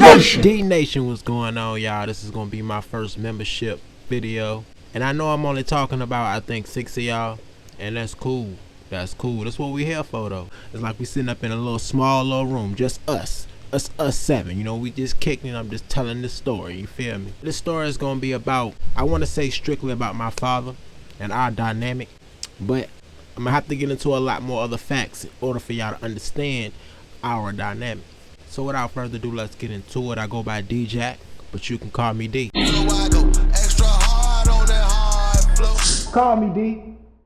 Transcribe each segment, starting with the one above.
D-Nation! D-Nation, what's going on, y'all? This is going to be my first membership video. And I know I'm only talking about, I think, 6 of y'all. And that's cool. That's cool. That's what we here for, though. It's like we sitting up in a little small little room. Just us. Us 7. You know, we just kicking. I'm just telling this story. You feel me? This story is going to be about, I want to say strictly about my father and our dynamic. But I'm going to have to get into a lot more other facts in order for y'all to understand our dynamic. So without further ado, let's get into it. I go by D-Jack, but you can call me D. So I go extra hard on that hard flow. Call me D.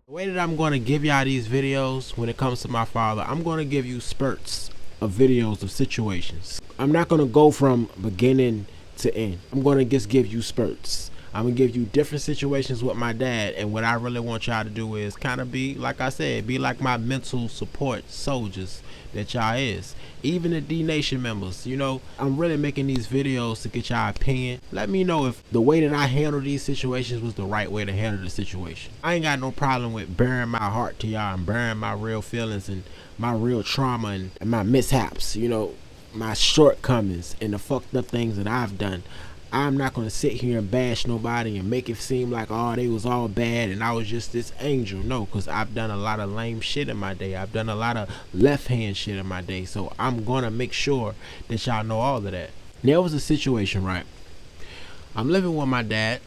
The way that I'm going to give y'all these videos when it comes to my father, I'm going to give you spurts of videos of situations. I'm not going to go from beginning to end. I'm going to just give you spurts. I'm going to give you different situations with my dad, and what I really want y'all to do is kind of be, like I said, be like my mental support soldiers that y'all is. Even the D-Nation members, you know, I'm really making these videos to get y'all opinion. Let me know if the way that I handle these situations was the right way to handle the situation. I ain't got no problem with bearing my heart to y'all and bearing my real feelings and my real trauma and my mishaps, you know, my shortcomings and the fucked up things that I've done. I'm not going to sit here and bash nobody and make it seem like, oh, they was all bad and I was just this angel. No, because I've done a lot of lame shit in my day. I've done a lot of left hand shit in my day. So I'm going to make sure that y'all know all of that. There was a situation, right? I'm living with my dad,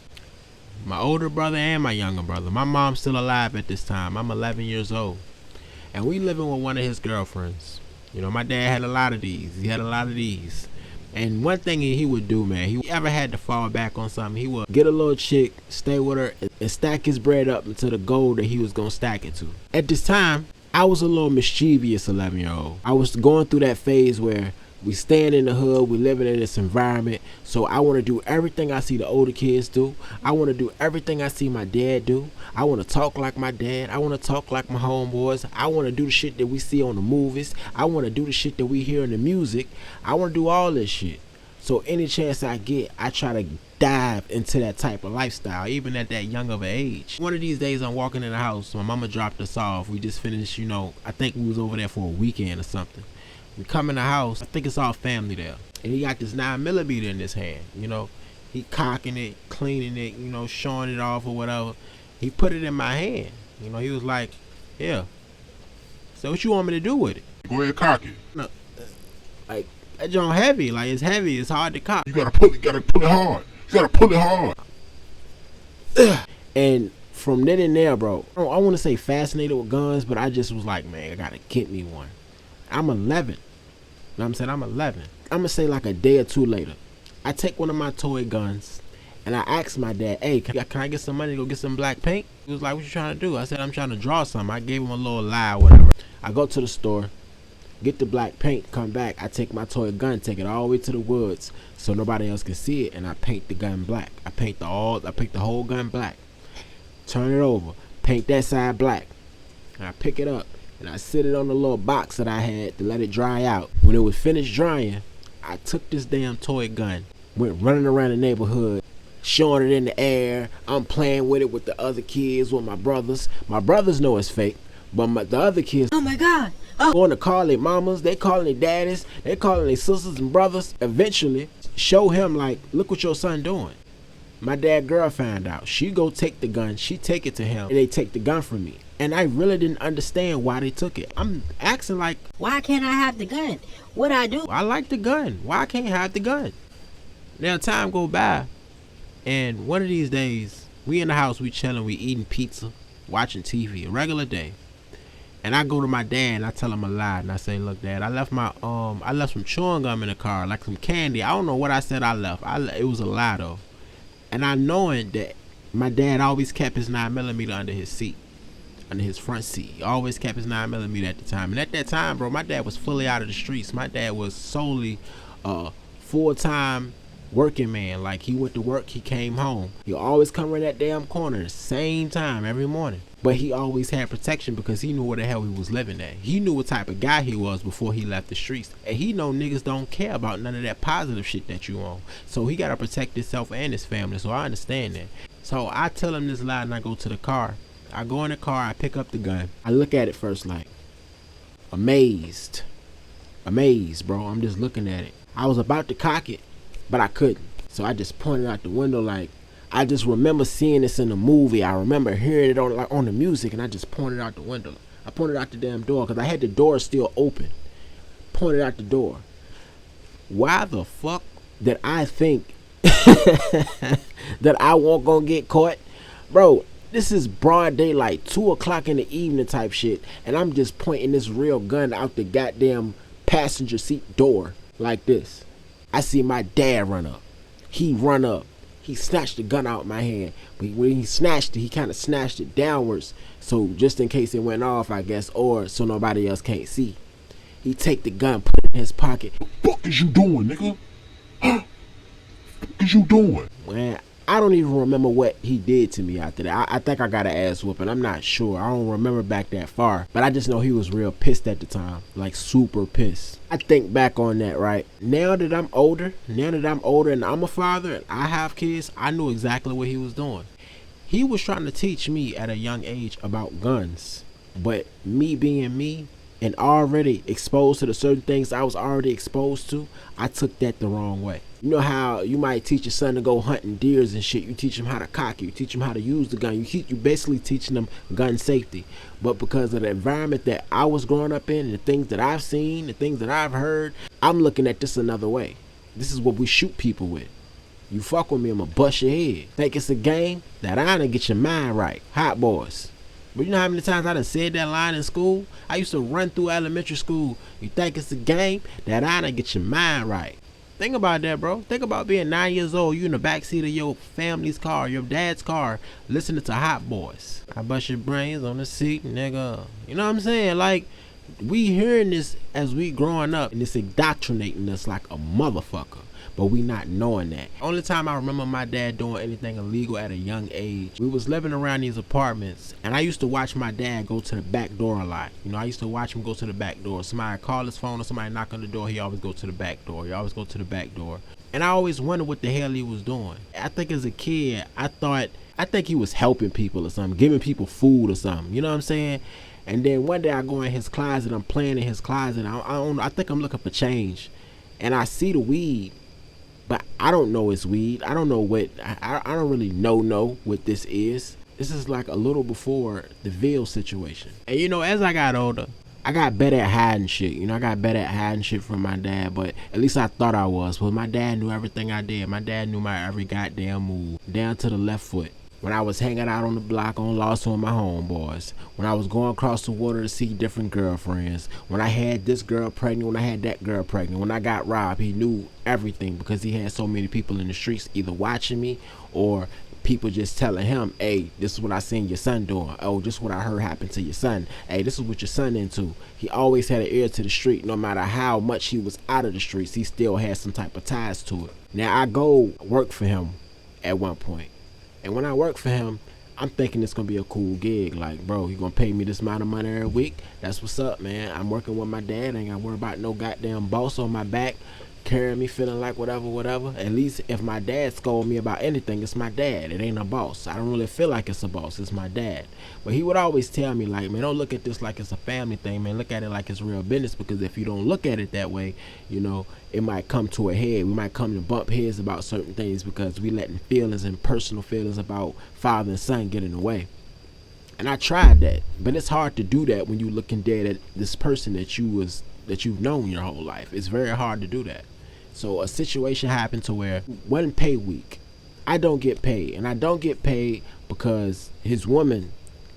my older brother and my younger brother. My mom's still alive at this time. I'm 11 years old. And we living with one of his girlfriends. You know, my dad had a lot of these. He had a lot of these. And one thing he would do, man, he ever had to fall back on something, he would get a little chick, stay with her, and stack his bread up into the goal that he was going to stack it to. At this time, I was a little mischievous 11-year-old. I was going through that phase where we staying in the hood, we living in this environment, so I want to do everything I see the older kids do. I want to do everything I see my dad do. I want to talk like my dad. I want to talk like my homeboys. I want to do the shit that we see on the movies. I want to do the shit that we hear in the music. I want to do all this shit. So any chance I get, I try to dive into that type of lifestyle, even at that young of an age. One of these days I'm walking in the house, my mama dropped us off. We just finished, you know, I think we was over there for a weekend or something. We come in the house, I think it's all family there. And he got this 9mm in his hand, you know. He cocking it, cleaning it, you know, showing it off or whatever. He put it in my hand. You know, he was like, yeah. So what you want me to do with it? Go ahead, cock it. No, like, that joint heavy. Like, it's heavy. It's hard to cock. You gotta pull it hard. You gotta pull it hard. And from then and there, bro, I want to say fascinated with guns, but I just was like, man, I gotta get me one. I'm 11. You know what I'm saying? I'm 11. I'm gonna say like a day or two later, I take one of my toy guns and I asked my dad, hey, can I get some money to go get some black paint? He was like, what you trying to do? I said, I'm trying to draw something. I gave him a little lie or whatever. I go to the store, get the black paint, come back. I take my toy gun, take it all the way to the woods so nobody else can see it, and I paint the gun black. I paint the whole gun black. Turn it over, paint that side black. And I pick it up and I sit it on the little box that I had to let it dry out. When it was finished drying, I took this damn toy gun, went running around the neighborhood, showing it in the air. I'm playing with it with the other kids, with my brothers. My brothers know it's fake, but the other kids, oh my God, oh, going to call their mamas, they calling their daddies, they calling their sisters and brothers. Eventually, show him like, look what your son doing. My dad girl found out. She go take the gun, she take it to him, and they take the gun from me. And I really didn't understand why they took it. I'm asking like, why can't I have the gun? What'd I do? I like the gun. Why can't I have the gun? Now time go by, and one of these days, we in the house, we chilling, we eating pizza, watching TV, a regular day. And I go to my dad and I tell him a lie, and I say, look, Dad, I left some chewing gum in the car, like some candy. I don't know what I said I left. It was a lie though. And I knowing that my dad always kept his 9mm under his seat, under his front seat. He always kept his 9mm at the time. And at that time, bro, my dad was fully out of the streets. My dad was solely full-time working man. Like, he went to work, he came home. He always come around that damn corner the same time every morning. But he always had protection because he knew where the hell he was living at. He knew what type of guy he was before he left the streets. And he know niggas don't care about none of that positive shit that you on. So he got to protect himself and his family. So I understand that. So I tell him this lie and I go to the car. I go in the car, I pick up the gun. I look at it first like, amazed, bro. I'm just looking at it. I was about to cock it, but I couldn't. So I just pointed out the window. Like, I just remember seeing this in the movie. I remember hearing it on the music, and I just pointed out the window. I pointed out the damn door because I had the door still open. Pointed out the door. Why the fuck did I think that I won't gonna get caught? Bro, this is broad daylight, 2 o'clock in the evening type shit, and I'm just pointing this real gun out the goddamn passenger seat door like this. I see my dad run up. He run up. He snatched the gun out of my hand. But when he snatched it, he kind of snatched it downwards. So just in case it went off, I guess, or so nobody else can't see. He take the gun, put it in his pocket. Fuck is you doing, nigga? Fuck is you doing? Man, I don't even remember what he did to me after that. I think I got an ass whooping. I'm not sure. I don't remember back that far. But I just know he was real pissed at the time. Like, super pissed. I think back on that, right? Now that I'm older and I'm a father and I have kids, I knew exactly what he was doing. He was trying to teach me at a young age about guns. But me being me and already exposed to the certain things I was already exposed to, I took that the wrong way. You know how you might teach your son to go hunting deers and shit. You teach him how to cock it. You teach him how to use the gun. You basically teaching them gun safety. But because of the environment that I was growing up in, the things that I've seen, the things that I've heard, I'm looking at this another way. This is what we shoot people with. You fuck with me, I'ma bust your head. Think it's a game? That I done get your mind right. Hot boys. But you know how many times I done said that line in school? I used to run through elementary school. You think it's a game? That I done get your mind right. Think about that, bro. Think about being 9 years old. You in the backseat of your family's car, your dad's car, listening to Hot Boys. I bust your brains on the seat, nigga. You know what I'm saying? Like, we hearing this as we growing up, and it's indoctrinating us like a motherfucker. But we not knowing that. Only time I remember my dad doing anything illegal at a young age, we was living around these apartments, and I used to watch my dad go to the back door a lot. You know, I used to watch him go to the back door. Somebody call his phone or somebody knock on the door, he always go to the back door. He always go to the back door. And I always wondered what the hell he was doing. I think as a kid, I think he was helping people or something, giving people food or something. You know what I'm saying? And then one day I go in his closet, I'm playing in his closet, I think I'm looking for change. And I see the weed. But I don't know it's weed. I don't know what, I don't really know what this is. This is like a little before the Ville situation. And you know, as I got older, I got better at hiding shit. You know, I got better at hiding shit from my dad, but at least I thought I was. But my dad knew everything I did. My dad knew my every goddamn move, down to the left foot. When I was hanging out on the block on Lawson with my homeboys. When I was going across the water to see different girlfriends. When I had this girl pregnant. When I had that girl pregnant. When I got robbed. He knew everything because he had so many people in the streets either watching me or people just telling him, hey, this is what I seen your son doing. Oh, this is what I heard happened to your son. Hey, this is what your son into. He always had an ear to the street. No matter how much he was out of the streets, he still had some type of ties to it. Now, I go work for him at one point. And when I work for him, I'm thinking it's going to be a cool gig. Like, bro, you going to pay me this amount of money every week? That's what's up, man. I'm working with my dad. I ain't got to worry about no goddamn boss on my back carrying me feeling like whatever. At least if my dad scold me about anything, it's my dad. It ain't a boss. I don't really feel like it's a boss. It's my dad. But he would always tell me, like, man, don't look at this like it's a family thing, man. Look at it like it's real business, because if you don't look at it that way, you know, it might come to a head. We might come to bump heads about certain things because we letting feelings and personal feelings about father and son get in the way. And I tried that, but it's hard to do that when you're looking dead at this person that you've known your whole life. It's very hard to do that. So a situation happened to where one pay week, I don't get paid, and I don't get paid because his woman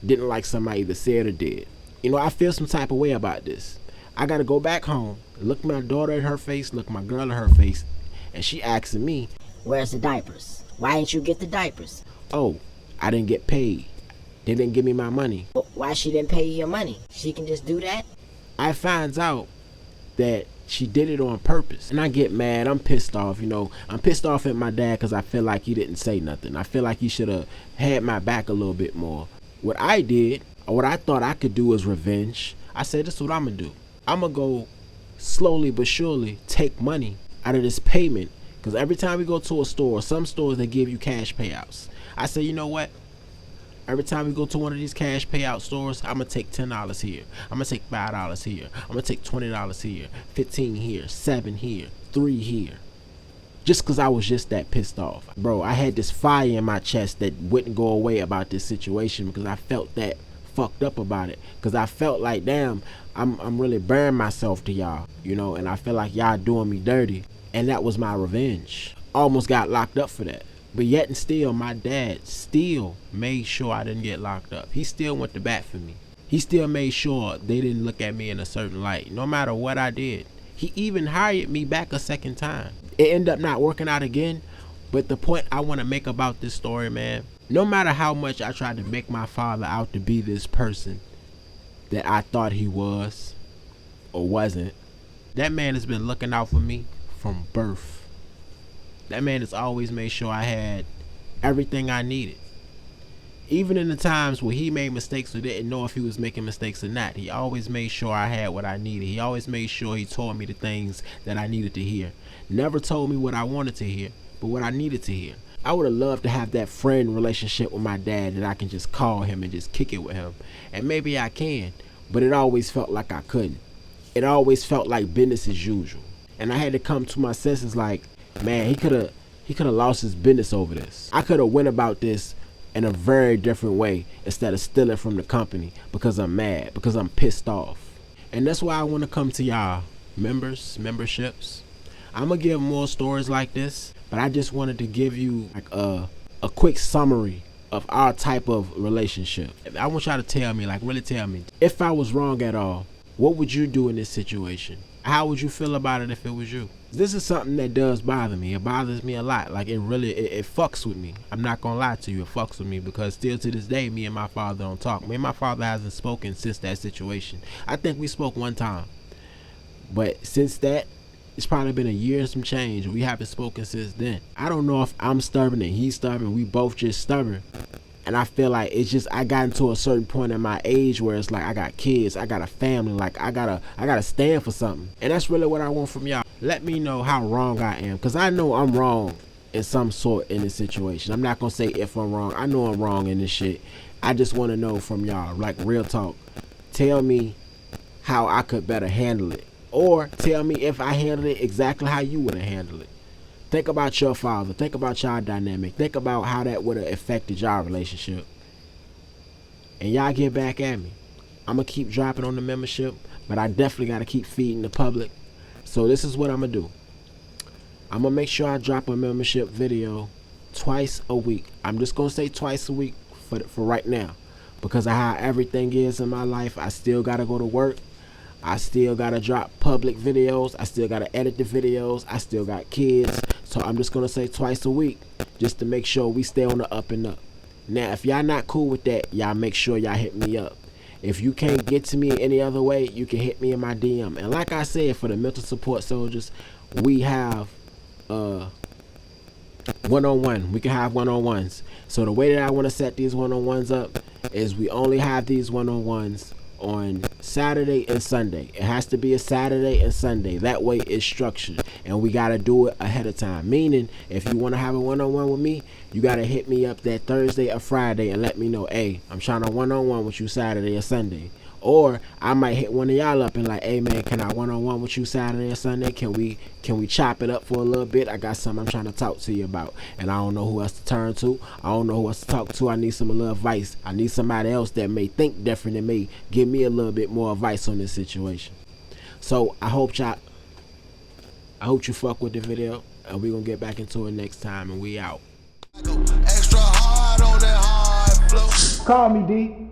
didn't like something I either said or did. You know, I feel some type of way about this. I gotta go back home, look my daughter in her face, look my girl in her face, and she asking me, Where's the diapers? Why didn't you get the diapers? oh, I didn't get paid. They didn't give me my money. Why she didn't pay you your money? She can just do that? I finds out that she did it on purpose, and I get mad. I'm pissed off. You know, I'm pissed off at my dad because I feel like he didn't say nothing. I feel like he should have had my back a little bit more. What I did, or what I thought I could do, was revenge. I said, this is what I'm gonna do. I'm gonna go slowly but surely take money out of this payment, because every time we go to a store, some stores, they give you cash payouts. I said, you know what, Every time we go to one of these cash payout stores, I'm going to take $10 here. I'm going to take $5 here. I'm going to take $20 here. 15 here. 7 here. 3 here. Just because I was just that pissed off. Bro, I had this fire in my chest that wouldn't go away about this situation because I felt that fucked up about it. Because I felt like, damn, I'm really bearing myself to y'all, you know, and I feel like y'all doing me dirty. And that was my revenge. Almost got locked up for that. But yet and still, my dad still made sure I didn't get locked up. He still went to bat for me. He still made sure they didn't look at me in a certain light, no matter what I did. He even hired me back a second time. It ended up not working out again, but the point I want to make about this story, man, no matter how much I tried to make my father out to be this person that I thought he was or wasn't, that man has been looking out for me from birth. That man has always made sure I had everything I needed. Even in the times where he made mistakes or didn't know if he was making mistakes or not, he always made sure I had what I needed. He always made sure he told me the things that I needed to hear. Never told me what I wanted to hear, but what I needed to hear. I would have loved to have that friend relationship with my dad that I can just call him and just kick it with him. And maybe I can, but it always felt like I couldn't. It always felt like business as usual. And I had to come to my senses like, man, he could have lost his business over this. I could have went about this in a very different way instead of stealing from the company because I'm mad, because I'm pissed off. And that's why I want to come to y'all memberships. I'm going to give more stories like this, but I just wanted to give you like a quick summary of our type of relationship. I want y'all to tell me, like really tell me, if I was wrong at all, what would you do in this situation? How would you feel about it if it was you? This is something that does bother me. It bothers me a lot. Like it fucks with me. I'm not gonna lie to you, it fucks with me because still to this day, me and my father don't talk. Me and my father hasn't spoken since that situation. I think we spoke one time, but since that, it's probably been a year and some change. We haven't spoken since then. I don't know if I'm stubborn and he's stubborn. We both just stubborn. And I feel like it's just I got into a certain point in my age where it's like I got kids, I got a family, like I gotta stand for something. And that's really what I want from y'all. Let me know how wrong I am, because I know I'm wrong in some sort in this situation. I'm not gonna say if I'm wrong. I know I'm wrong in this shit. I just want to know from y'all, like real talk. Tell me how I could better handle it, or tell me if I handled it exactly how you would have handled it. Think about your father. Think about y'all dynamic. Think about how that would have affected y'all relationship. And y'all get back at me. I'm going to keep dropping on the membership, but I definitely got to keep feeding the public. So this is what I'm going to do. I'm going to make sure I drop a membership video twice a week. I'm just going to say twice a week for right now. Because of how everything is in my life, I still got to go to work. I still got to drop public videos. I still got to edit the videos. I still got kids. So I'm just going to say twice a week just to make sure we stay on the up and up. Now, if y'all not cool with that, y'all make sure y'all hit me up. If you can't get to me any other way, you can hit me in my DM. And like I said, for the mental support soldiers, we have one-on-one. We can have one-on-ones. So the way that I want to set these one-on-ones up is we only have these one-on-ones on Saturday and Sunday. It has to be a Saturday and Sunday. That way it's structured, and we got to do it ahead of time. Meaning, if you want to have a one-on-one with me, you got to hit me up that Thursday or Friday and let me know, hey, I'm trying to one-on-one with you Saturday or Sunday. Or I might hit one of y'all up and like, hey man, can I one-on-one with you Saturday or Sunday? Can we chop it up for a little bit? I got something I'm trying to talk to you about, and I don't know who else to turn to. I don't know who else to talk to. I need some little advice. I need somebody else that may think different than me. Give me a little bit more advice on this situation. So I hope you fuck with the video, and we're gonna get back into it next time, and we out. Extra hard on that hard flow. Call me D.